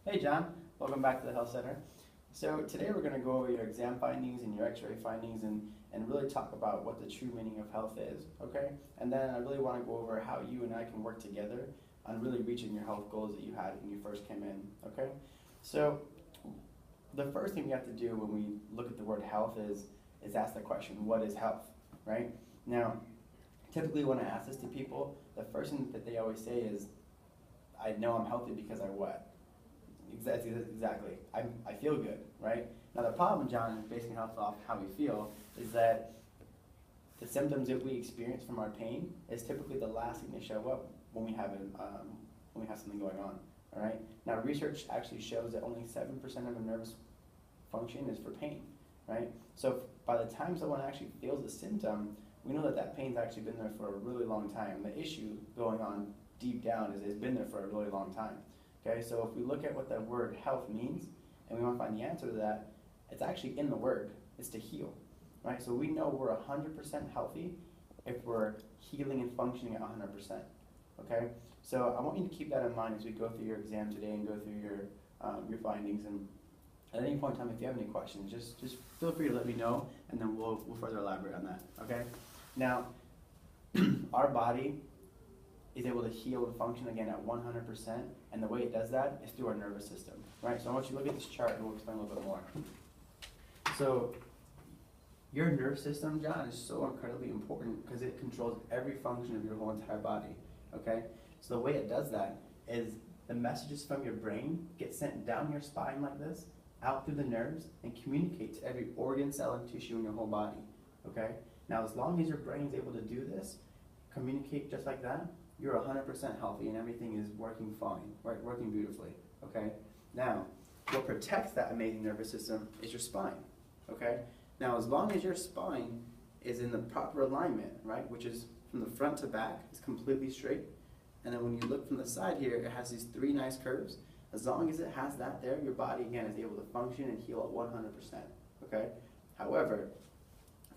Hey John, welcome back to the Health Center. So today we're going to go over your exam findings and your x-ray findings and really talk about what the true meaning of health is, okay? And then I really want to go over how you and I can work together on really reaching your health goals that you had when you first came in, okay? So the first thing we have to do when we look at the word health is ask the question, what is health, right? Now, typically when I ask this to people, the first thing that they always say is, I know I'm healthy because I what? Exactly. I feel good, right? Now the problem, John, is basing health off how we feel, is that the symptoms that we experience from our pain is typically the last thing to show up when we have something going on. All right. Now research actually shows that only 7% of a nervous function is for pain, right? So by the time someone actually feels the symptom, we know that that pain's actually been there for a really long time. The issue going on deep down is it's been there for a really long time. Okay, so if we look at what the word health means, and we want to find the answer to that, it's actually in the word. It's to heal, right? So we know we're 100% healthy if we're healing and functioning at 100%. Okay, so I want you to keep that in mind as we go through your exam today and go through your findings. And at any point in time, if you have any questions, just feel free to let me know, and then we'll further elaborate on that. Okay, now our body is able to heal and function again at 100%, and the way it does that is through our nervous system, right? So I want you to look at this chart and we'll explain a little bit more. So your nervous system, John, is so incredibly important because it controls every function of your whole entire body, okay? So the way it does that is the messages from your brain get sent down your spine like this, out through the nerves, and communicate to every organ, cell, and tissue in your whole body, okay? Now, as long as your brain is able to do this, communicate just like that, you're 100% healthy and everything is working fine, right? Working beautifully, okay? Now, what protects that amazing nervous system is your spine, okay? Now, as long as your spine is in the proper alignment, right, which is from the front to back, it's completely straight, and then when you look from the side here, it has these 3 nice curves. As long as it has that there, your body, again, is able to function and heal at 100%, okay? However,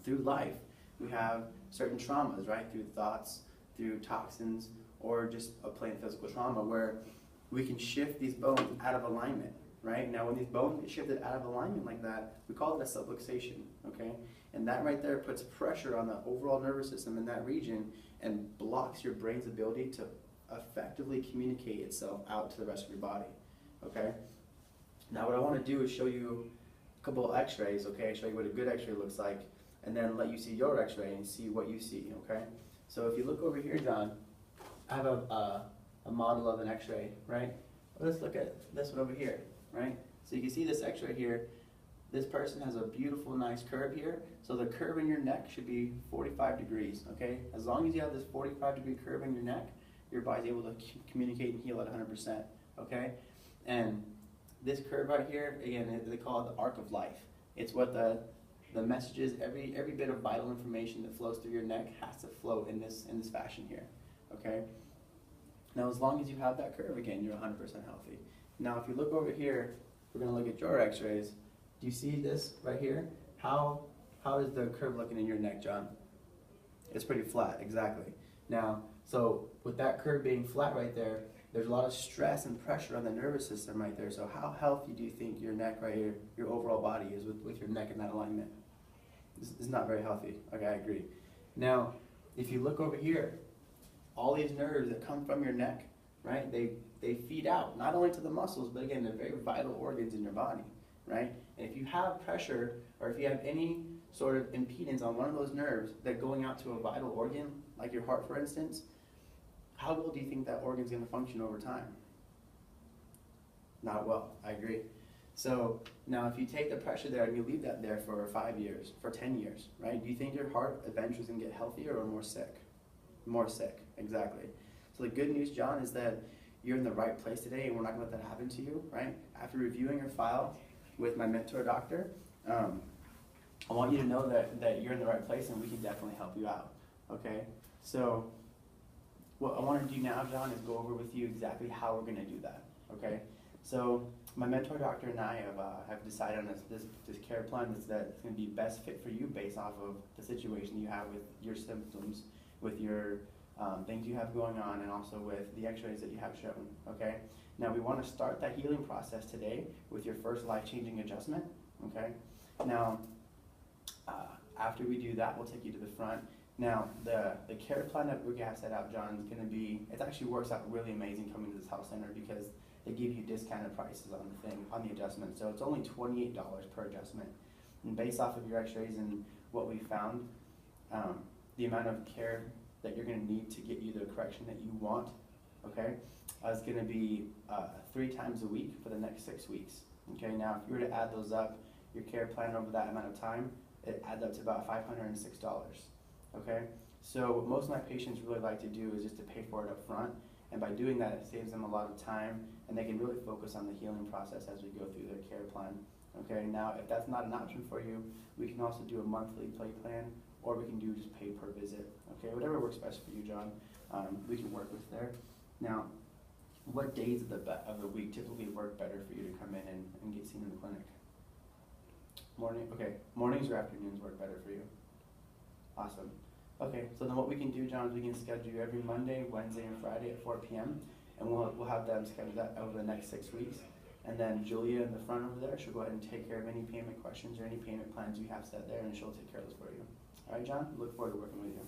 through life, we have certain traumas, right, through thoughts, through toxins, or just a plain physical trauma where we can shift these bones out of alignment, right? Now when these bones get shifted out of alignment like that, we call it a subluxation, okay? And that right there puts pressure on the overall nervous system in that region and blocks your brain's ability to effectively communicate itself out to the rest of your body, okay? Now what I want to do is show you a couple of x-rays, okay? Show you what a good x-ray looks like, and then let you see your x-ray and see what you see, okay? So if you look over here, John, I have a model of an x-ray, right? Let's look at this one over here, right? So you can see this x-ray here. This person has a beautiful, nice curve here. So the curve in your neck should be 45 degrees, okay? As long as you have this 45-degree curve in your neck, your body's able to communicate and heal at 100%, okay? And this curve right here, again, they call it the arc of life. It's what the messages, every bit of vital information that flows through your neck has to flow in this fashion here, okay? Now, as long as you have that curve, again, you're 100% healthy. Now, if you look over here, we're going to look at your x-rays. Do you see this right here? How is the curve looking in your neck, John? It's pretty flat, exactly. Now, so with that curve being flat right there, there's a lot of stress and pressure on the nervous system right there. So how healthy do you think your neck right here, your overall body is with your neck in that alignment? It's not very healthy. Okay, I agree. Now, if you look over here, all these nerves that come from your neck, right, they feed out, not only to the muscles, but again, they're very vital organs in your body, right? And if you have pressure, or if you have any sort of impedance on one of those nerves that going out to a vital organ, like your heart, for instance, how well do you think that organ's going to function over time? Not well, I agree. So now if you take the pressure there and you leave that there for 5 years, for 10 years, right, do you think your heart eventually is going to get healthier or more sick? More sick, exactly. So the good news, John, is that you're in the right place today and we're not going to let that happen to you, right? After reviewing your file with my mentor doctor, I want you to know that you're in the right place and we can definitely help you out, okay? So what I want to do now, John, is go over with you exactly how we're going to do that, okay? So my mentor doctor and I have decided on this care plan that's going to be best fit for you based off of the situation you have with your symptoms, with your things you have going on, and also with the x-rays that you have shown, okay? Now we want to start that healing process today with your first life-changing adjustment, okay? Now, after we do that, we'll take you to the front. Now, the care plan that we have set out, John, is going to be, it actually works out really amazing coming to this health center because they give you discounted prices on the adjustment. So it's only $28 per adjustment. And based off of your x-rays and what we found, the amount of care that you're going to need to get you the correction that you want, okay, is going to be 3 times a week for the next 6 weeks. Okay, now if you were to add those up, your care plan over that amount of time, it adds up to about $506. Okay, so what most of my patients really like to do is just to pay for it up front, and by doing that, it saves them a lot of time, and they can really focus on the healing process as we go through their care plan. Okay, now if that's not an option for you, we can also do a monthly pay plan, or we can do just pay per visit. Okay, whatever works best for you, John, we can work with there. Now, what days of the week typically work better for you to come in and get seen in the clinic? Mornings or afternoons work better for you? Awesome. Okay, so then what we can do, John, is we can schedule you every Monday, Wednesday, and Friday at 4 p.m. and we'll have them schedule that over the next 6 weeks. And then Julia in the front over there, she'll go ahead and take care of any payment questions or any payment plans you have set there, and she'll take care of those for you. All right, John, look forward to working with you.